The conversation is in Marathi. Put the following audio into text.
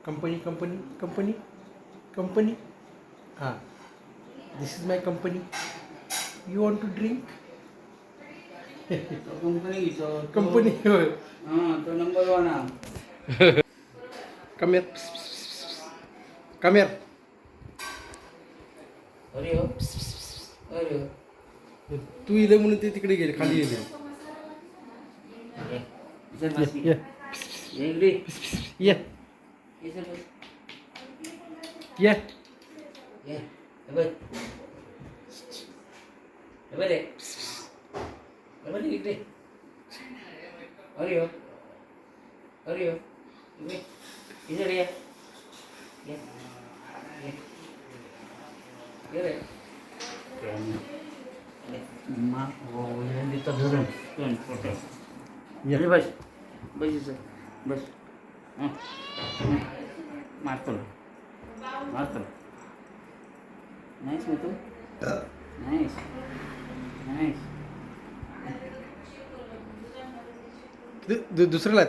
कंपनी. हां, this is my company. You want to drink? Company company होय. हां तो नंबर 1 हा. Come here. अरे हो अरे हो. तू इले म्हणून ते तिकडे गेले, खाली गेले. इधर ये बस ये ये इकडे ये इधर बस ये ये हे बघ हे बघ रे हे बघ इकडे अरे हो इकडे इधर ये ये ये रे मा वो ये तो धरून दोन फोटो ये. अरे बस बस इथं बस हां मारतो नाईस ना तू नाईस दुसऱ्याला